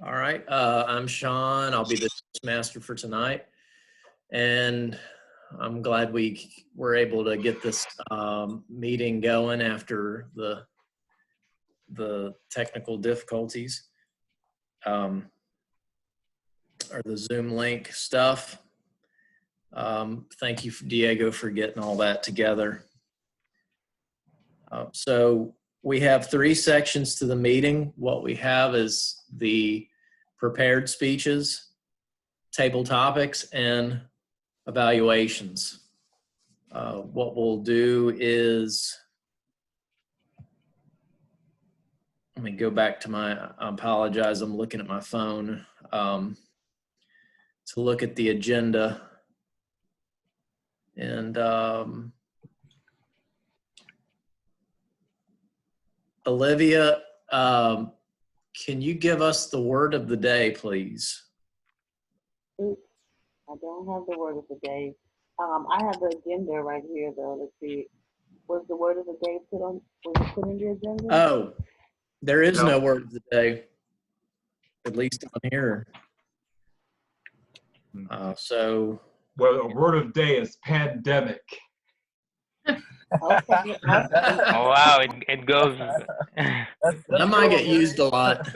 All right, I'm Sean. I'll be the Toastmaster for tonight. And I'm glad we were able to get this meeting going after the technical difficulties or the Zoom link stuff. Thank you, Diego, for getting all that together. So we have 3 sections to the meeting. What we have is the prepared speeches, table topics, and evaluations. What we'll do is, let me go back to I apologize, I'm looking at my phone to look at the agenda. And Olivia, can you give us the word of the day, please? Oops, I don't have the word of the day. I have the agenda right here, though. Let's see. Was the word of the day was it put in the agenda? Oh, there is no word of the day, at least on here. So. Well, the word of the day is pandemic. Okay. Oh, wow, it goes. That might get used a lot.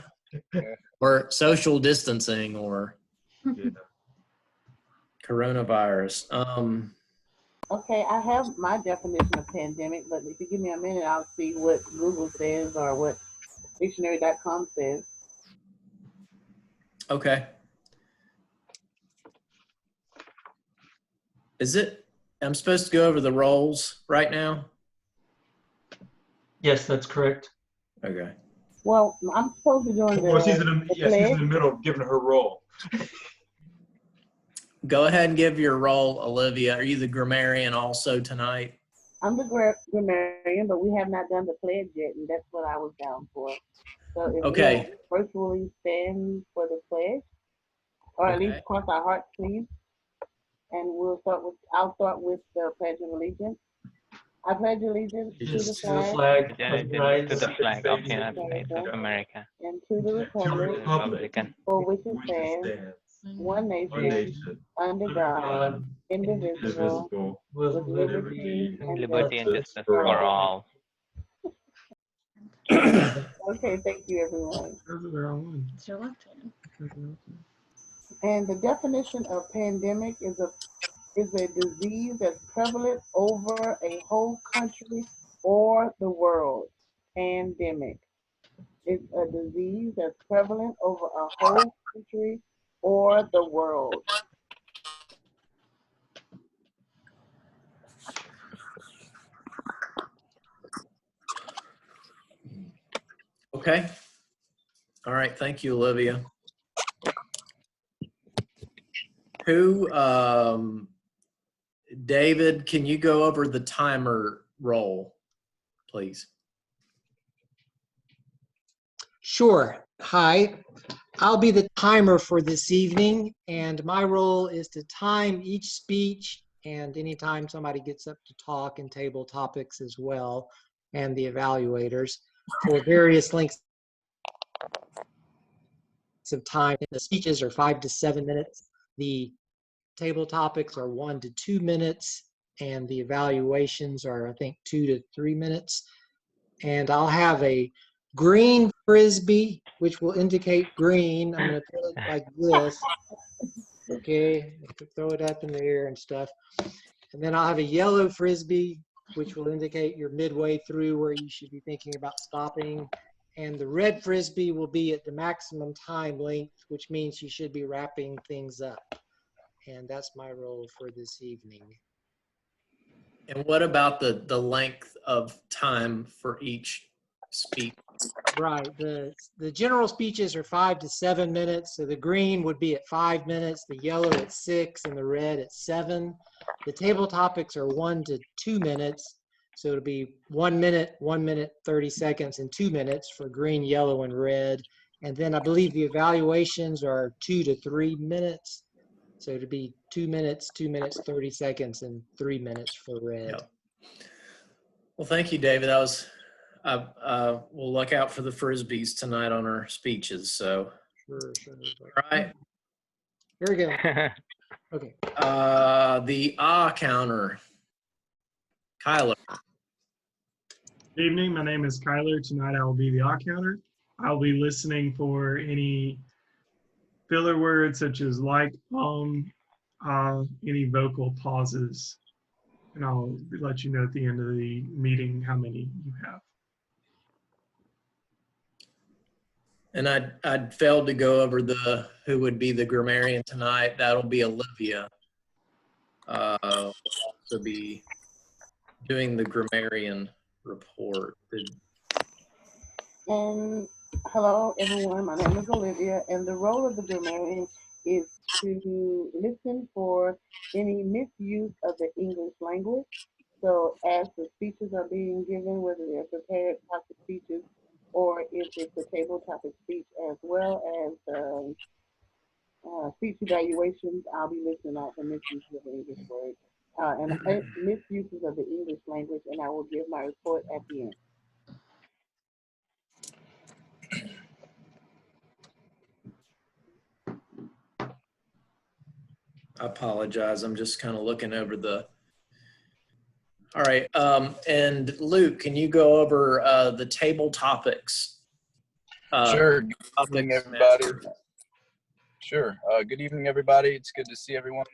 Or social distancing or coronavirus. Okay, I have my definition of pandemic, but if you give me a minute, I'll see what Google says or what dictionary.com says. Okay. I'm supposed to go over the roles right now? Yes, that's correct. Okay. Well, I'm supposed to be doing Well, she's in the the middle of giving her role. Go ahead and give your role, Olivia. Are you the grammarian also tonight? I'm the grammarian, but we have not done the pledge yet, and that's what I was down for. So if Okay. we virtually stand for the pledge, or at least cross our hearts, please. And I'll start with the Pledge of Allegiance. I pledge allegiance to the flag To the flag of the United States of America and to the republic for which it stands, one nation, under God, indivisible, with liberty and justice for all. Okay, thank you, everyone. It's your left hand. And the definition of pandemic is a disease that's prevalent over a whole country or the world. Pandemic is a disease that's prevalent over a whole country or the world. Okay. All right. Thank you, Olivia. David, can you go over the timer role, please? Sure. Hi, I'll be the timer for this evening, and my role is to time each speech and anytime somebody gets up to talk and table topics as well, and the evaluators for various lengths of time. The speeches are 5 to 7 minutes. The table topics are 1 to 2 minutes, and the evaluations are, I think, 2 to 3 minutes. And I'll have a green frisbee, which will indicate green. I'm going to put it like this. Okay, throw it up in the air and stuff. And then I'll have a yellow frisbee, which will indicate you're midway through where you should be thinking about stopping. And the red frisbee will be at the maximum time length, which means you should be wrapping things up. And that's my role for this evening. And what about the length of time for each speech? Right. The general speeches are 5 to 7 minutes. So the green would be at 5 minutes, the yellow at 6, and the red at 7. The table topics are 1 to 2 minutes. So it'll be 1 minute, 1 minute, 30 seconds, and 2 minutes for green, yellow, and red. And then I believe the evaluations are 2 to 3 minutes. So it'll be 2 minutes, 2 minutes, 30 seconds, and 3 minutes for red. Yep. Well, thank you, David. We'll look out for the frisbees tonight on our speeches. So Sure. All right. Here we go. Okay. The counter. Kyler. Good evening. My name is Kyler. Tonight I will be the counter. I'll be listening for any filler words such as like, any vocal pauses, and I'll let you know at the end of the meeting how many you have. And I'd failed to go over who would be the grammarian tonight. That'll be Olivia. Will also be doing the grammarian report. And hello, everyone. My name is Olivia, and the role of the grammarian is to listen for any misuse of the English language. So as the speeches are being given, whether they're prepared topic speeches or if it's a table topic speech, as well as speech evaluations, I'll be listening out for misuses of the English word and misuses of the English language, and I will give my report at the end. I apologize. I'm just kind of looking over all right. And Luke, can you go over the table topics? Sure. Good evening, topics everybody. master. Sure. Good evening, everybody. It's good to see everyone.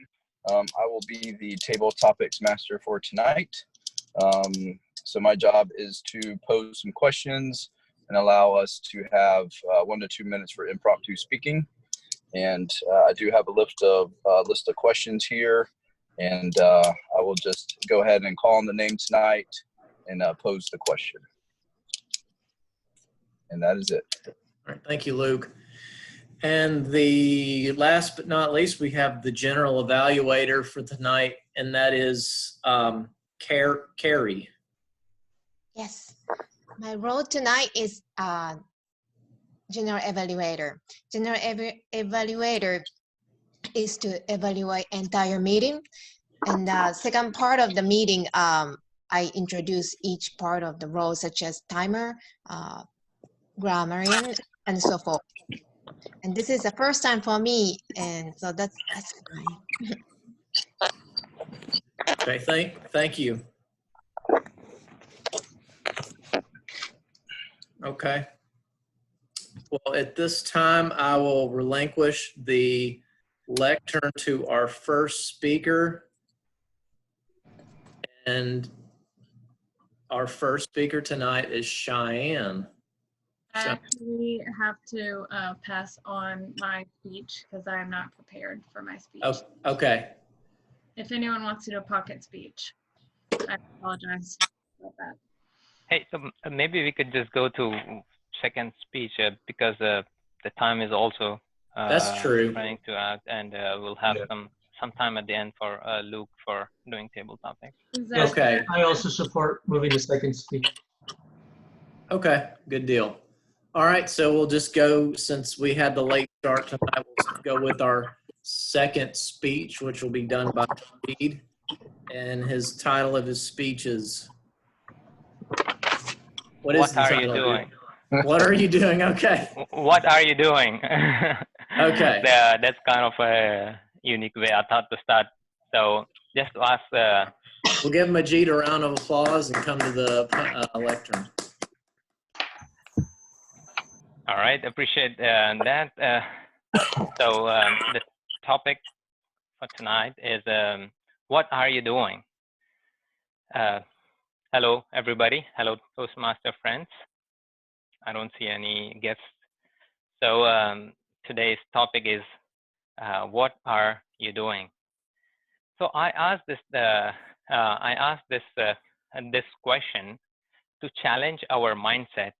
I will be the table topics master for tonight. So my job is to pose some questions and allow us to have 1 to 2 minutes for impromptu speaking. And I do have a list of questions here, and I will just go ahead and call on the name tonight and pose the question. And that is it. All right. Thank you, Luke. And the last but not least, we have the general evaluator for tonight, and that is Carrie. Yes. My role tonight is general evaluator. General evaluator is to evaluate entire meeting. And the second part of the meeting, I introduce each part of the role, such as timer, grammarian, and so forth. And this is the first time for me, and so that's fine. Okay, thank you. Okay. Well, at this time, I will relinquish the lectern to our first speaker. And our first speaker tonight is Cheyenne. I actually have to pass on my speech because I am not prepared for my speech. Oh, okay. If anyone wants to do a pocket speech, I apologize about that. Hey, so maybe we could just go to second speech because the time is also That's true. running to out, and we'll have some time at the end for Luke for doing table topics. Yes, Okay. I also support moving to second speech. Okay, good deal. All right, so we'll just go, since we had the late start tonight, we'll go with our second speech, which will be done by Reed. And his title of his speech is, what are you doing? What are you doing? Okay. What are you doing? Okay. That's kind of a unique way I thought to start. So just to ask. We'll give Majid a round of applause and come to the lectern. All right, appreciate that. So the topic for tonight is what are you doing? Hello, everybody. Hello, Toastmaster friends. I don't see any guests. So today's topic is what are you doing? So I asked this question to challenge our mindset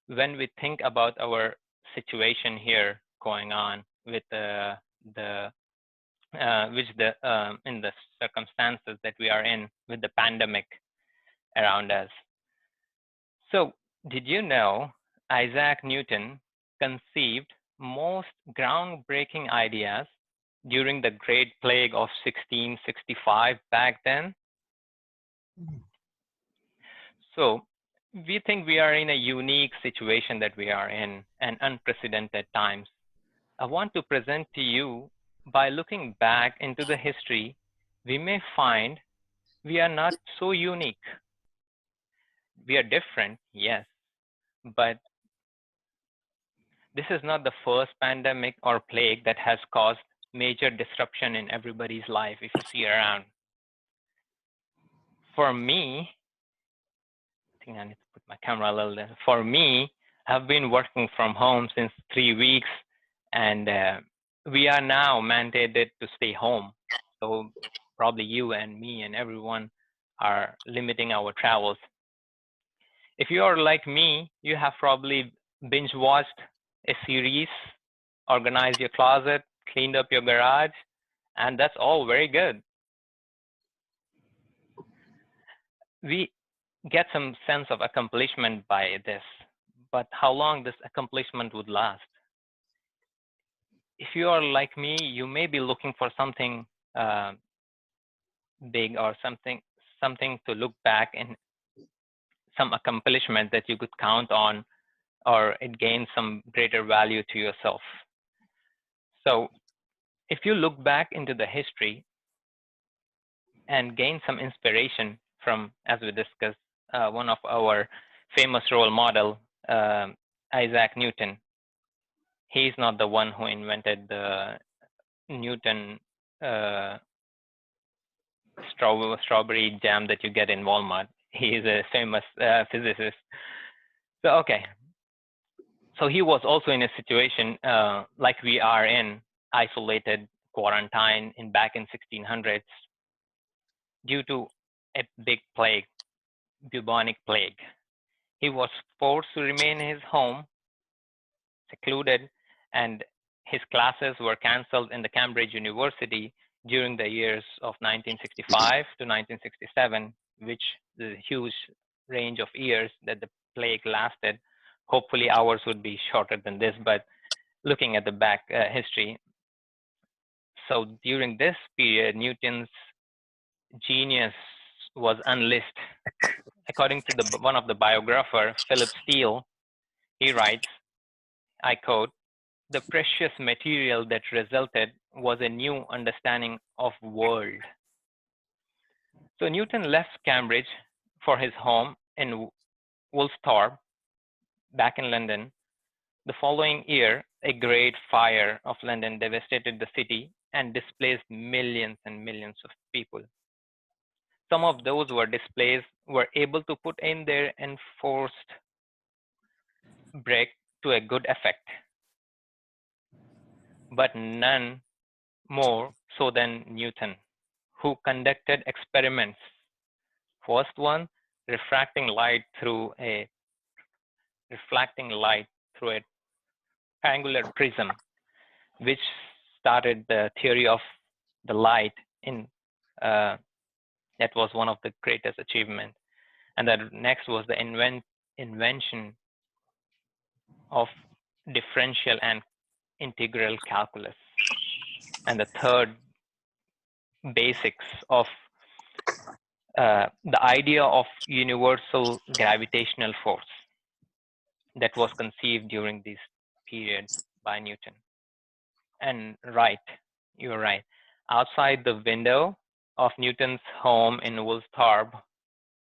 when we think about our situation here going on with in the circumstances that we are in with the pandemic around us. So did you know Isaac Newton conceived most groundbreaking ideas during the Great Plague of 1665 back then? So we think we are in a unique situation that we are in, and unprecedented times I want to present to you, by looking back into the history, we may find we are not so unique. We are different, yes, but this is not the first pandemic or plague that has caused major disruption in everybody's life if you see around. For me, I think I need to put my camera a little there. For me, I've been working from home since 3 weeks, and we are now mandated to stay home. So probably you and me and everyone are limiting our travels. If you are like me, you have probably binge watched a series, organized your closet, cleaned up your garage, and that's all very good. We get some sense of accomplishment by this, but how long this accomplishment would last? If you are like me, you may be looking for something big or something to look back and some accomplishment that you could count on, or it gains some greater value to yourself. So if you look back into the history and gain some inspiration from, as we discussed, one of our famous role model, Isaac Newton. He's not the one who invented the Newton strawberry jam that you get in Walmart. He is a famous physicist. So, okay. So he was also in a situation like we are in, isolated, quarantine back in 1600s due to a big plague, bubonic plague. He was forced to remain in his home, secluded, and his classes were canceled in the Cambridge University during the years of 1965 to 1967, which is a huge range of years that the plague lasted. Hopefully ours would be shorter than this, but looking at the back history. So during this period, Newton's genius was unleashed. According to one of the biographer, Philip Steele, he writes, I quote, "The precious material that resulted was a new understanding of world." So Newton left Cambridge for his home in Woolsthorpe, back in London. The following year, a great fire of London devastated the city and displaced millions and millions of people. Some of those who were displaced were able to put in their enforced brick to a good effect, but none more so than Newton, who conducted experiments. First one, refracting light through a triangular prism, which started the theory of the light in that was one of the greatest achievements. And the next was the invention of differential and integral calculus. And the third, basics of the idea of universal gravitational force that was conceived during this period by Newton. And right, you're right. Outside the window of Newton's home in Woolsthorpe,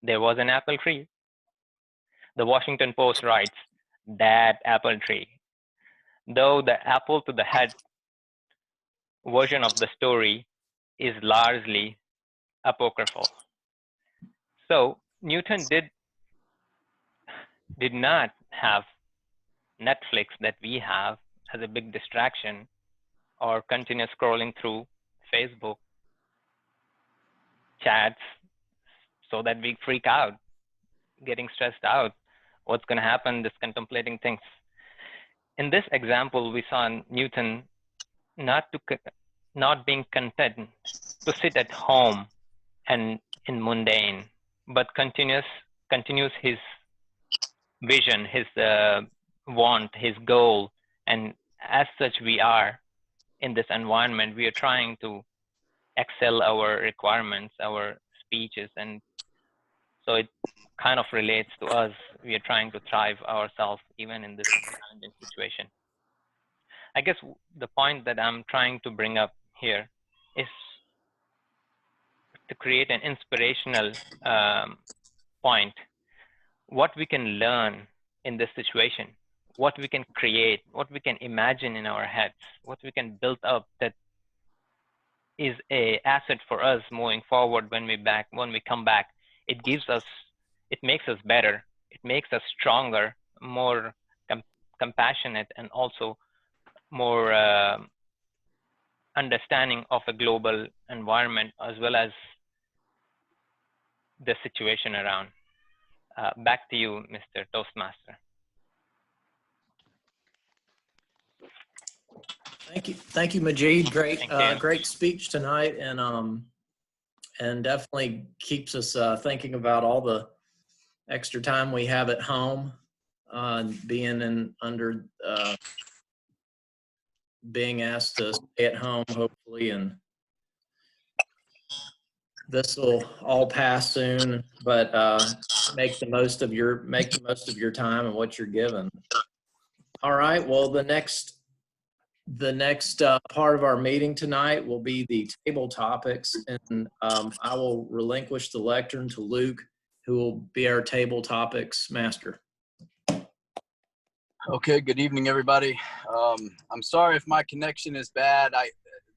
there was an apple tree. The Washington Post writes, "That apple tree." Though the apple to the head version of the story is largely apocryphal. So Newton did not have Netflix that we have as a big distraction, or continuous scrolling through Facebook chats so that we freak out, getting stressed out. What's going to happen? Just contemplating things. In this example, we saw Newton not being content to sit at home and in mundane, but continues his vision, his want, his goal. And as such, we are in this environment, we are trying to excel our requirements, our speeches. And so it kind of relates to us. We are trying to thrive ourselves, even in this challenging situation. I guess the point that I'm trying to bring up here is to create an inspirational point, what we can learn in this situation, what we can create, what we can imagine in our heads, what we can build up that is a asset for us moving forward when we come back. It makes us better. It makes us stronger, more compassionate, and also more understanding of a global environment as well as the situation around. Back to you, Mr. Toastmaster. Thank you, Majid. Great, Thank you. great speech tonight, and definitely keeps us thinking about all the extra time we have at home, being asked to stay at home, hopefully, and this will all pass soon. But make the most of your time and what you're given. All right. Well, the next part of our meeting tonight will be the table topics, and I will relinquish the lectern to Luke, who will be our table topics master. Okay, good evening, everybody. I'm sorry if my connection is bad.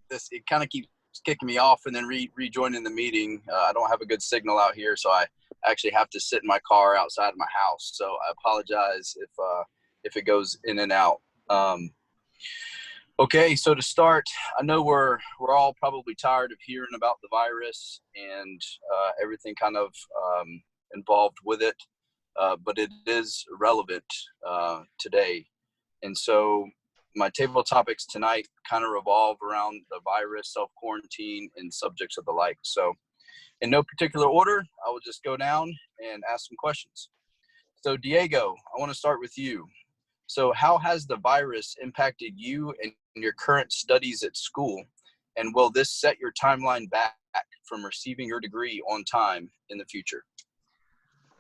It kind of keeps kicking me off and then rejoining the meeting. I don't have a good signal out here, so I actually have to sit in my car outside of my house. So I apologize if it goes in and out. Okay, so to start, I know we're all probably tired of hearing about the virus and everything kind of involved with it, but it is relevant today. And so my table topics tonight kind of revolve around the virus, self-quarantine, and subjects of the like. So in no particular order, I will just go down and ask some questions. So Diego, I want to start with you. So how has the virus impacted you and your current studies at school? And will this set your timeline back from receiving your degree on time in the future?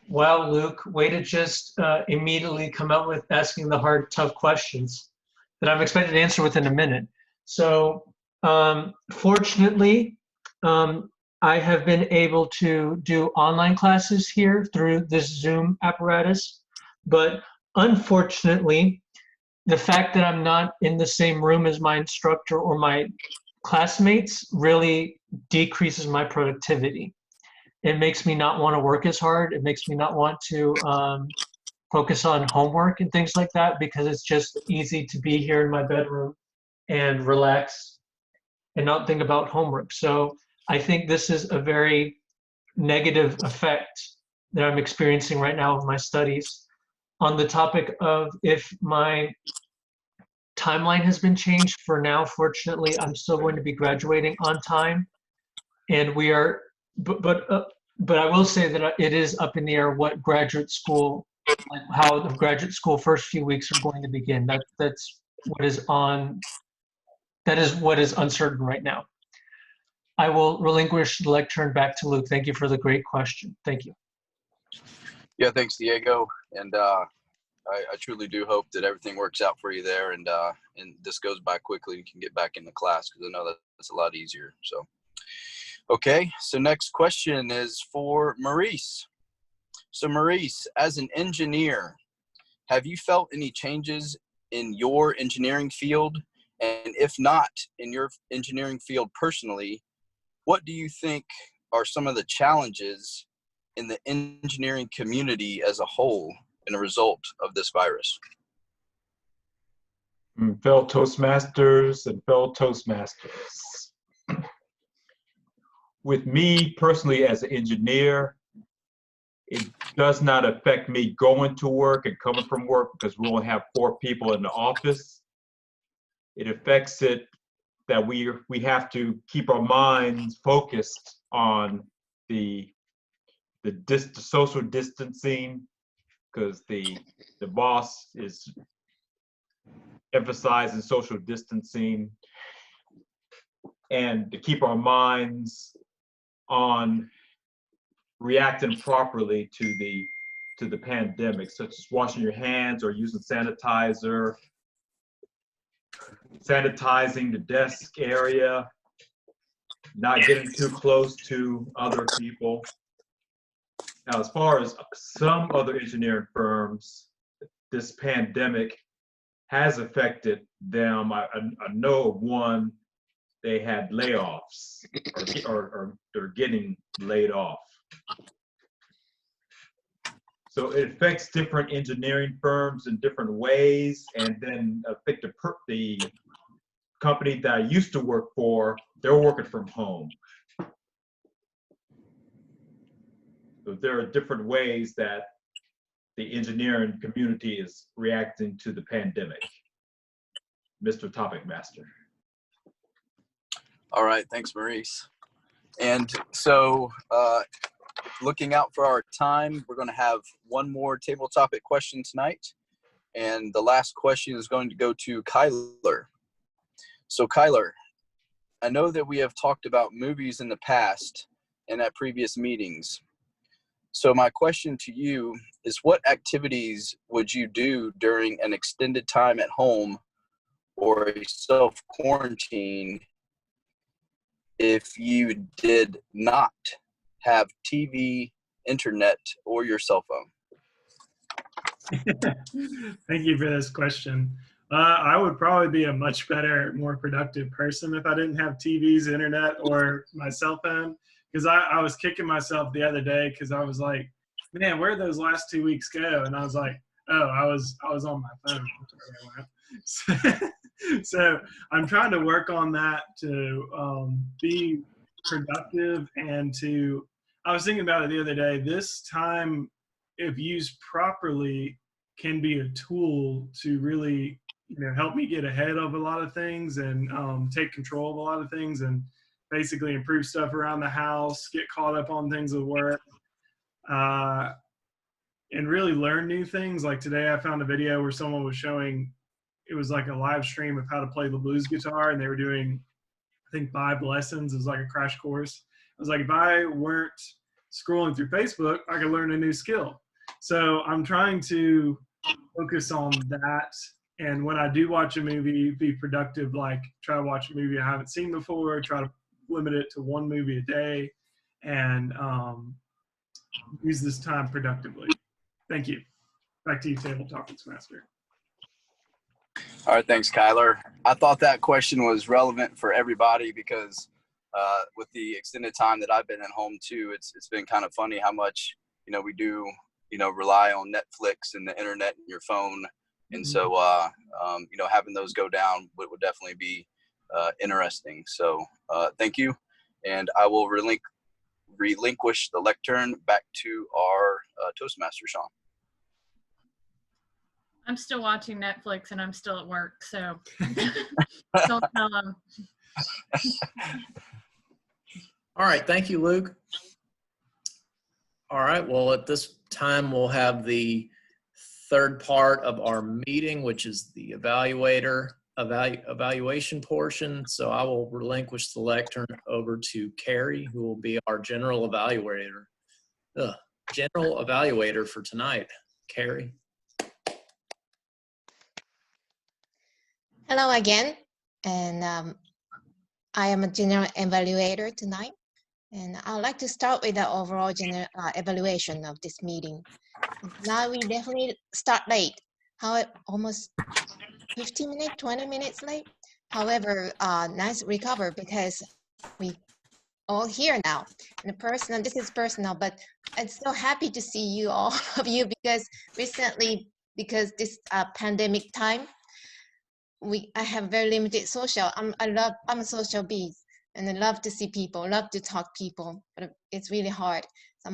Wow, Luke, way to just immediately come out with asking the hard, tough questions that I'm expected to answer within a minute. So fortunately, I have been able to do online classes here through this Zoom apparatus, but unfortunately, the fact that I'm not in the same room as my instructor or my classmates really decreases my productivity. It makes me not want to work as hard. It makes me not want to focus on homework and things like that, because it's just easy to be here in my bedroom and relax and not think about homework. So I think this is a very negative effect that I'm experiencing right now with my studies. On the topic of if my timeline has been changed, for now, fortunately, I'm still going to be graduating on time, and we are, but I will say that it is up in the air what graduate school, like how the graduate school first few weeks are going to begin. That's what is on, that is what is uncertain right now. I will relinquish the lectern back to Luke. Thank you for the great question. Thank you. Yeah, thanks, Diego. And I truly do hope that everything works out for you there, and this goes by quickly and you can get back into class, because I know that's a lot easier. So, okay, so next question is for Maurice. So Maurice, as an engineer, have you felt any changes in your engineering field? And if not in your engineering field personally, what do you think are some of the challenges in the engineering community as a whole in a result of this virus? Fellow Toastmasters and fellow Toastmasters. With me personally as an engineer, it does not affect me going to work and coming from work, because we only have 4 people in the office. It affects it that we have to keep our minds focused on the social distancing, because the boss is emphasizing social distancing, and to keep our minds on reacting properly to the pandemic, such as washing your hands or using sanitizer, sanitizing the desk area, not getting too close to other people. Now, as far as some other engineering firms, this pandemic has affected them. I know of one, they had layoffs or they're getting laid off. So it affects different engineering firms in different ways. And then I think the company that I used to work for, they're working from home. So there are different ways that the engineering community is reacting to the pandemic. Mr. Topic Master. All right, thanks, Maurice. And so looking out for our time, we're going to have one more table topic question tonight. And the last question is going to go to Kyler. So Kyler, I know that we have talked about movies in the past and at previous meetings. So my question to you is, what activities would you do during an extended time at home or a self-quarantine if you did not have TV, internet, or your cell phone? Thank you for this question. I would probably be a much better, more productive person if I didn't have TVs, internet, or my cell phone. Because I was kicking myself the other day because I was like, man, where'd those last 2 weeks go? And I was like, oh, I was on my phone. So I'm trying to work on that to be productive and to, I was thinking about it the other day, this time, if used properly, can be a tool to really, help me get ahead of a lot of things and take control of a lot of things and basically improve stuff around the house, get caught up on things at work, and really learn new things. Like today I found a video where someone was showing, it was like a live stream of how to play the blues guitar, and they were doing, I think, 5 lessons. It was like a crash course. I was like, if I weren't scrolling through Facebook, I could learn a new skill. So I'm trying to focus on that. And when I do watch a movie, be productive, like try to watch a movie I haven't seen before, try to limit it to 1 movie a day, and use this time productively. Thank you. Back to you, Table Topics Master. All right, thanks, Kyler. I thought that question was relevant for everybody because with the extended time that I've been at home too, it's been kind of funny how much, we do, rely on Netflix and the internet and your phone. And so, having those go down would definitely be interesting. So thank you. And I will relinquish the lectern back to our Toastmaster, Sean. I'm still watching Netflix and I'm still at work, so don't tell them. All right, thank you, Luke. All right, well, at this time, we'll have the third part of our meeting, which is the evaluation portion. So I will relinquish the lectern over to Carrie, who will be our general evaluator. General evaluator for tonight. Carrie. Hello again, and I am a general evaluator tonight, and I'd like to start with the overall general evaluation of this meeting. Now we definitely start late, almost 15 minutes, 20 minutes late. However, nice recover because we all here now. And this is personal, but I'm so happy to see you, all of you, because recently, because this pandemic time, I have very limited social. I'm a social beast, and I love to see people, love to talk people, but it's really hard. So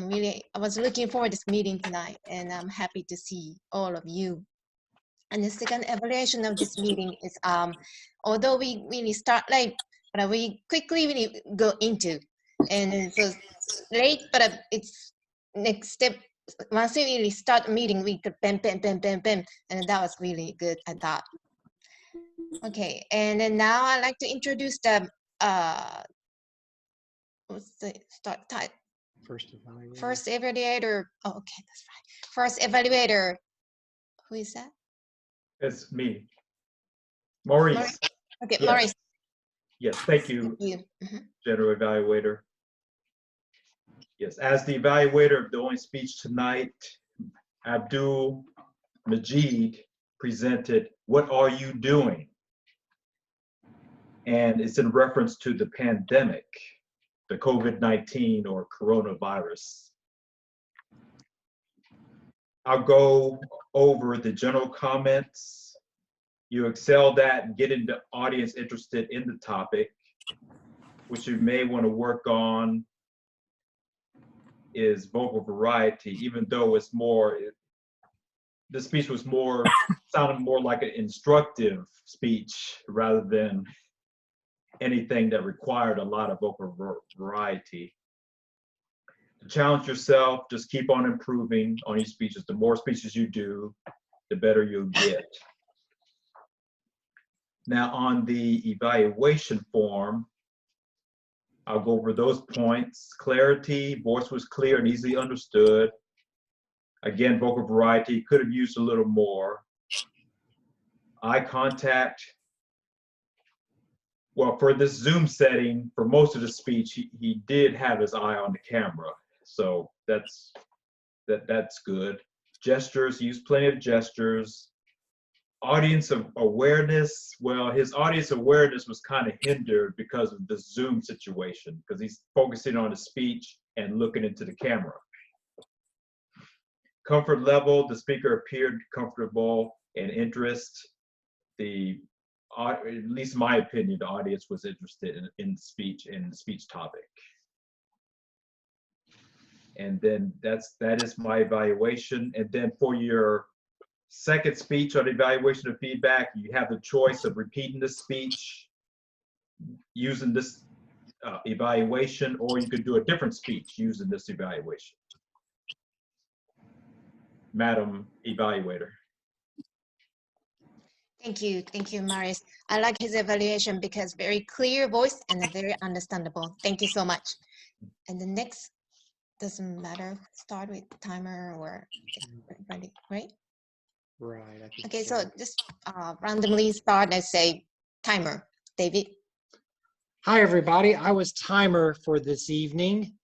I was looking forward to this meeting tonight, and I'm happy to see all of you. And the second evaluation of this meeting is, although we really start late, but we quickly really go into, and so late, but it's next step. Once we really start the meeting, we could bam, bam, bam, bam, bam, and that was really good, I thought. Okay, and then now I'd like to introduce the what's the start type? First evaluator. Oh, okay, that's right. First evaluator. Who is that? It's me, Maurice. Okay, Yes. Maurice. Yes, thank you, Mhm. General Evaluator. Yes, as the evaluator of the only speech tonight, Abdul Majid presented, "What are you doing?" And it's in reference to the pandemic, the COVID-19 or coronavirus. I'll go over the general comments. You excel that and getting the audience interested in the topic. What you may want to work on is vocal variety, even though it's more, the speech was more, sounded more like an instructive speech rather than anything that required a lot of vocal variety. To challenge yourself, just keep on improving on your speeches. The more speeches you do, the better you'll get. Now on the evaluation form, I'll go over those points. Clarity, voice was clear and easily understood. Again, vocal variety, could have used a little more. Eye contact. Well, for this Zoom setting, for most of the speech, he did have his eye on the camera. So that's good. Gestures, he used plenty of gestures. Audience of awareness, well, his audience awareness was kind of hindered because of the Zoom situation, because he's focusing on the speech and looking into the camera. Comfort level, the speaker appeared comfortable and interest. At least in my opinion, the audience was interested in speech and the speech topic. And then that is my evaluation. And then for your second speech on evaluation of feedback, you have the choice of repeating the speech using this evaluation, or you could do a different speech using this evaluation. Madam Evaluator. Thank you, Maurice. I like his evaluation because very clear voice and very understandable. Thank you so much. And the next, doesn't matter, start with timer or ready, right? Right. I think Okay, so just randomly start, let's say timer. David. Hi, everybody. I was timer for this evening,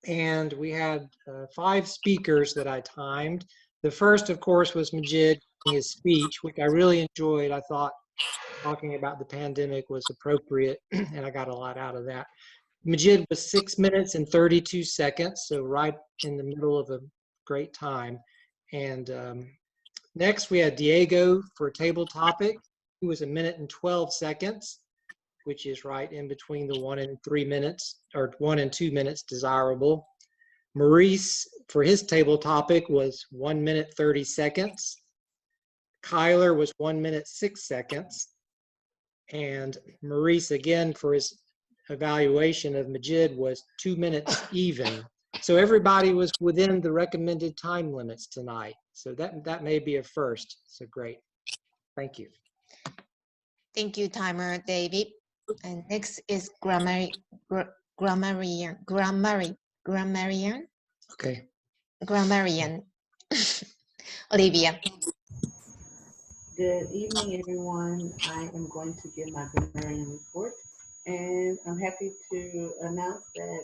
and we had 5 speakers that I timed. The first, of course, was Majid, his speech, which I really enjoyed. I thought talking about the pandemic was appropriate, and I got a lot out of that. Majid was 6 minutes and 32 seconds, so right in the middle of a great time. And next, we had Diego for table topic. He was 1 minute and 12 seconds, which is right in between the 1 and 3 minutes, or 1 and 2 minutes desirable. Maurice, for his table topic, was 1 minute 30 seconds. Kyler was 1 minute 6 seconds. And Maurice, again, for his evaluation of Majid, was 2 minutes even. So everybody was within the recommended time limits tonight. So that may be a first. So great. Thank you. Thank you, timer, David. And next is grammarian. Okay. Grammarian. Olivia. Good evening, everyone. I am going to give my grammarian report, and I'm happy to announce that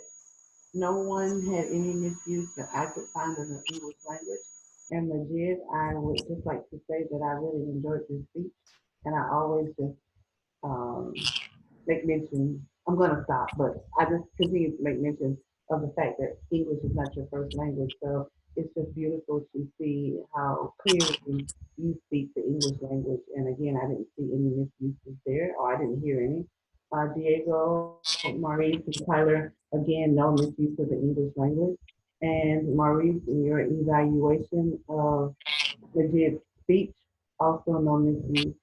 no one had any misuse that I could find in the English language. And Majid, I would just like to say that I really enjoyed this speech, and I always just make mention. I'm going to stop, but I just continue to make mention of the fact that English is not your first language. So it's just beautiful to see how clearly you speak the English language. And again, I didn't see any misuses there, or I didn't hear any. Diego, Maurice, and Tyler, again, no misuse of the English language. And Maurice, in your evaluation of Majid's speech, also no misuse.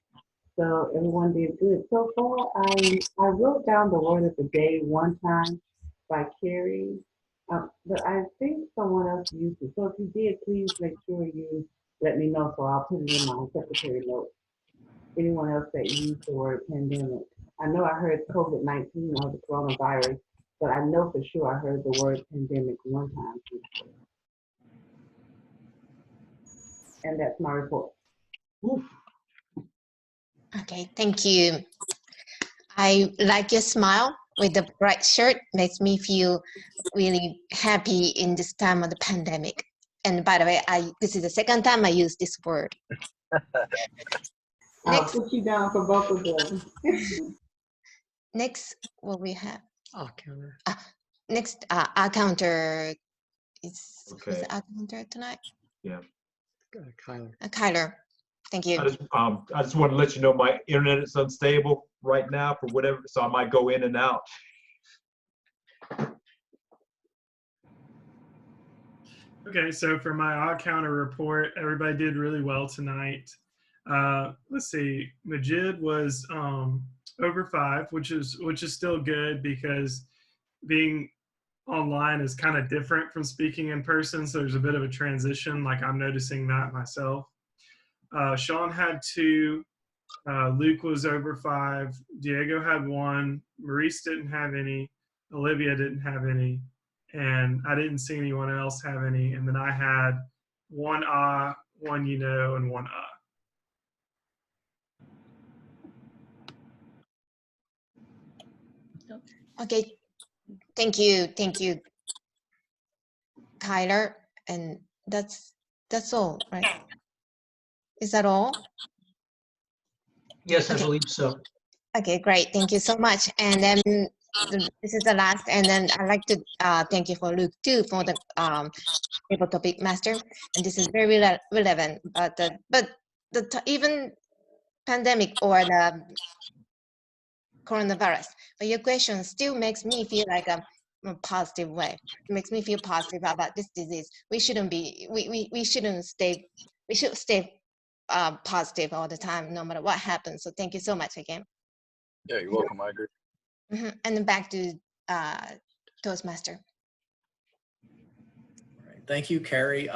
So everyone did good. So far, I wrote down the word of the day one time by Carrie, but I think someone else used it. So if you did, please make sure you let me know so I'll put it in my secretary notes. Anyone else that used the word pandemic. I know I heard COVID-19 or the coronavirus, but I know for sure I heard the word pandemic one time. And that's my report. Oof. Okay, thank you. I like your smile with the bright shirt. Makes me feel really happy in this time of the pandemic. And by the way, this is the second time I use this word. I'll Next, put you down for both of them. next, what we have? I'll counter. Next, our counter is Okay. who's our counter tonight? Kyler. Kyler. Thank you. I just want to let you know my internet is unstable right now for whatever, so I might go in and out. Okay, so for my odd counter report, everybody did really well tonight. Let's see, Majid was over 5, which is still good because being online is kind of different from speaking in person, so there's a bit of a transition. Like I'm noticing that myself. Sean had 2. Luke was over 5. Diego had 1. Maurice didn't have any. Olivia didn't have any. And I didn't see anyone else have any. And then I had 1 1 and 1 Okay, thank you, Kyler. And that's all, right? Is that all? Yes, I Okay. believe so. Okay, great. Thank you so much. And then this is the last. And then I'd like to thank you for Luke too for the table topic master. And this is very relevant. But even pandemic or the coronavirus, but your question still makes me feel like a positive way. It makes me feel positive about this disease. We shouldn't be. We shouldn't stay. We should stay positive all the time, no matter what happens. So thank you so much again. Yeah, you're welcome. I agree. And then back to Toastmaster. All right. Thank you, Carrie.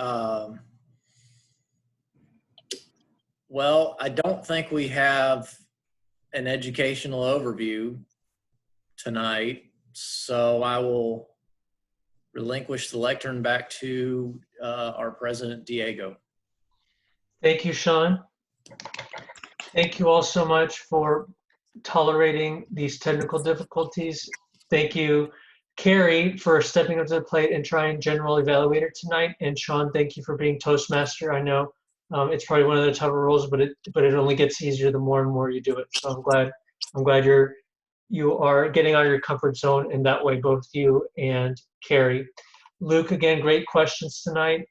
Well, I don't think we have an educational overview tonight, so I will relinquish the lectern back to our president, Diego. Thank you, Sean. Thank you all so much for tolerating these technical difficulties. Thank you, Carrie, for stepping up to the plate and trying general evaluator tonight. And Sean, thank you for being Toastmaster. I know it's probably one of the tougher roles, but it only gets easier the more and more you do it. So I'm glad you are getting out of your comfort zone in that way, both you and Carrie. Luke, again, great questions tonight.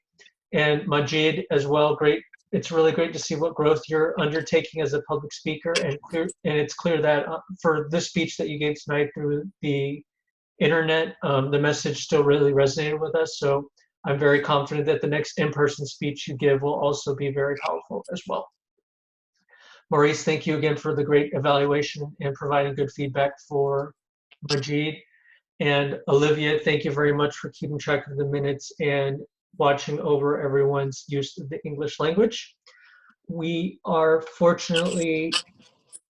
And Majid as well, great. It's really great to see what growth you're undertaking as a public speaker, and it's clear that for this speech that you gave tonight through the internet, the message still really resonated with us. So I'm very confident that the next in-person speech you give will also be very powerful as well. Maurice, thank you again for the great evaluation and providing good feedback for Majid. And Olivia, thank you very much for keeping track of the minutes and watching over everyone's use of the English language. We are fortunately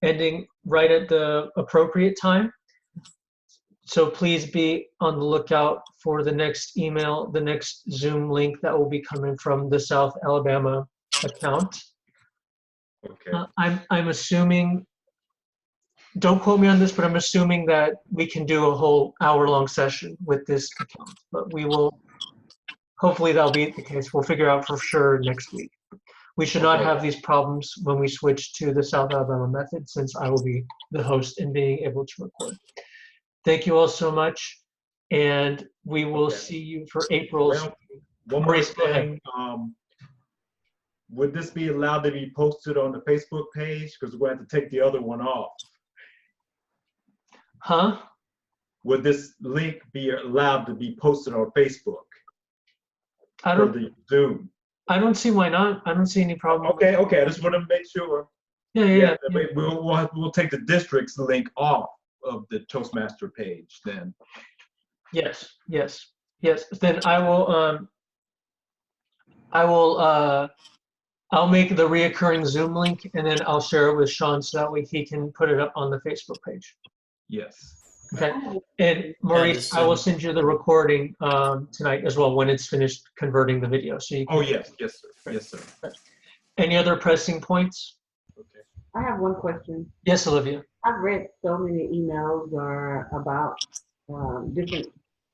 ending right at the appropriate time. So please be on the lookout for the next email, the next Zoom link that will be coming from the South Alabama account. Okay. I'm assuming, don't quote me on this, but I'm assuming that we can do a whole hour-long session with this account, but we will, hopefully that'll be the case. We'll figure out for sure next week. We should not have these problems when we switch to the South Alabama method, since I will be the host and being able to record. Thank you all so much, and we will see you for April's. Well, one more thing. Would this be allowed to be posted on the Facebook page? Because we're going to have to take the other one off. Huh? Would this link be allowed to be posted on Facebook? I don't. For the Zoom. I don't see why not. I don't see any problem. Okay. I just want to make sure. Yeah. We'll take the district's link off of the Toastmaster page then. Yes. Then I'll make the reoccurring Zoom link, and then I'll share it with Sean so that way he can put it up on the Facebook page. Yes. Okay. And Maurice, I will send you the recording tonight as well when it's finished converting the video. So you can. Oh yes, sir. Yes, sir. Any other pressing points? Okay. I have one question. Yes, Olivia. I've read so many emails or about different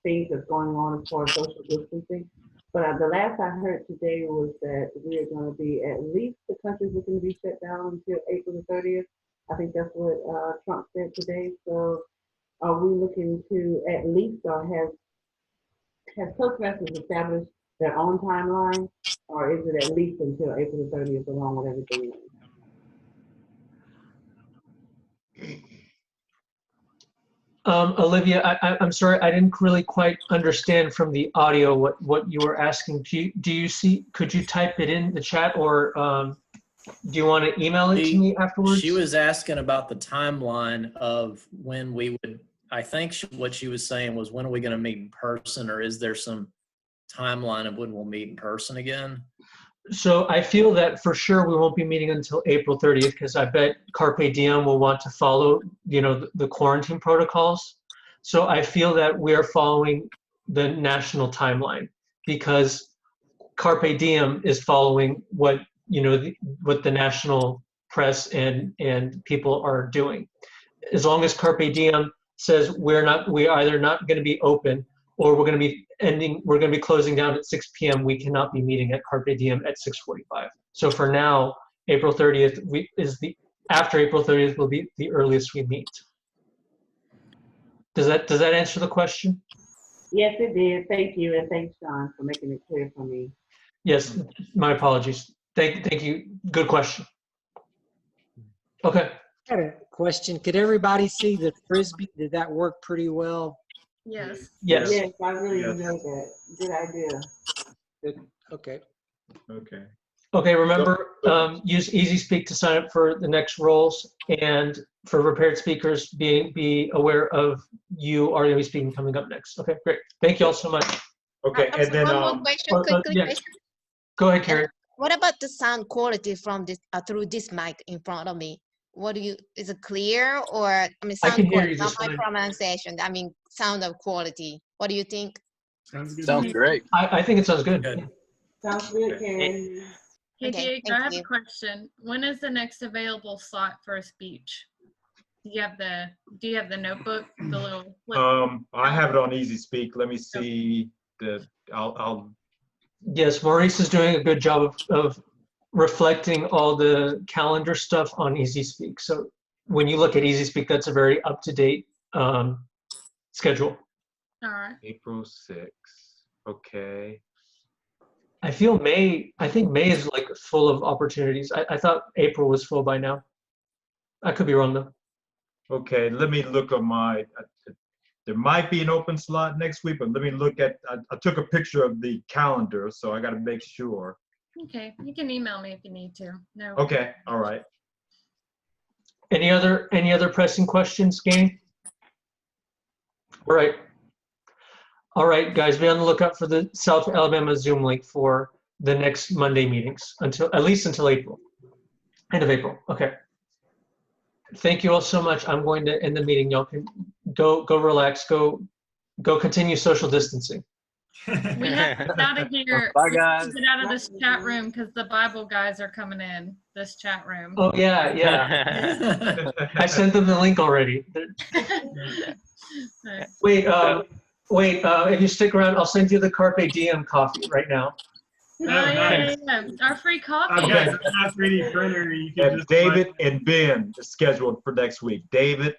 things that's going on as far as social distancing. But the last I heard today was that we are going to be, at least the country's looking to be shut down until April the 30th. I think that's what Trump said today. So are we looking to at least, or has Toastmasters established their own timeline, or is it at least until April the 30th along with everything else? Olivia, I'm sorry, I didn't really quite understand from the audio what you were asking. Do you see, could you type it in the chat, or do you want to email it to me afterwards? She was asking about the timeline of when we would, I think what she was saying was, when are we going to meet in person, or is there some timeline of when we'll meet in person again? So I feel that for sure we won't be meeting until April 30th, because I bet Carpe Diem will want to follow, you know, the quarantine protocols. So I feel that we are following the national timeline, because Carpe Diem is following what, you know, what the national press and people are doing. As long as Carpe Diem says we're either not going to be open, or we're going to be closing down at 6 p.m. We cannot be meeting at Carpe Diem at 6:45. So for now, April 30th after April 30th will be the earliest we meet. Does that answer the question? Yes, it did. Thank you, and thanks, Sean, for making it clear for me. Yes, my apologies. Thank you. Good question. Okay. I had a question. Could everybody see the Frisbee? Did that work pretty well? Yes. Yes. Yes, I really enjoyed that. Good idea. Good. Okay. Okay. Okay, remember, use Easy Speak to sign up for the next roles, and for prepared speakers, be aware of you are going to be speaking coming up next. Okay, great. Thank you all so much. Okay, and then one more question, quickly. yeah. Go ahead, Carrie. What about the sound quality from this through this mic in front of me? Is it clear, or I mean, sound can hear quality, you not just my fine. pronunciation. I mean, sound of quality. What do you think? Sounds good. Sounds great. I think it sounds good. Sounds good, Karen. Hey, Okay, Diego, thank I have you. a question. When is the next available slot for a speech? Do you have the notebook, the little flip? I have it on Easy Speak. Let me see I'll Yes, Maurice is doing a good job of reflecting all the calendar stuff on Easy Speak. So when you look at Easy Speak, that's a very up-to-date schedule. All right. April 6th. Okay. I think May is like full of opportunities. I thought April was full by now. I could be wrong though. Okay, let me look on there might be an open slot next week, but let me look at, I took a picture of the calendar, so I got to make sure. Okay, you can email me if you need to. No. Okay, all right. Any other pressing questions, gang? All right, guys, be on the lookout for the South Alabama Zoom link for the next Monday meetings, at least until April, end of April. Okay. Thank you all so much. I'm going to end the meeting. Y'all can go relax, go continue social distancing. We have to get out of here. Bye, guys. Get out of this chat room because the Bible guys are coming in this chat room. Oh yeah. I sent them the link already. Wait, if you stick around, I'll send you the Carpe Diem coffee right now. Yeah. Our free coffee. I've got a nice 3D printer. You can And just David and Ben is scheduled for next week. David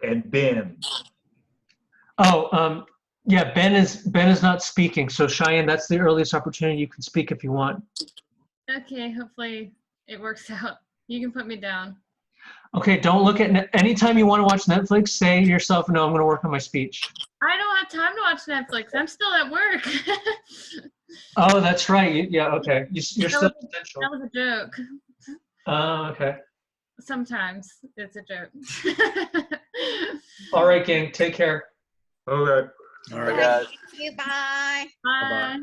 and Ben. Oh, yeah, Ben is not speaking. So Cheyenne, that's the earliest opportunity you can speak if you want. Okay, hopefully it works out. You can put me down. Okay, don't look at anytime you want to watch Netflix, say to yourself, no, I'm going to work on my speech. I don't have time to watch Netflix. I'm still at work. Oh, that's right. Yeah, okay. You're still essential. That was a joke. Oh, okay. Sometimes it's a joke. All right, gang. Take care. Okay. All right. Thank you. Bye. Bye. Bye-bye.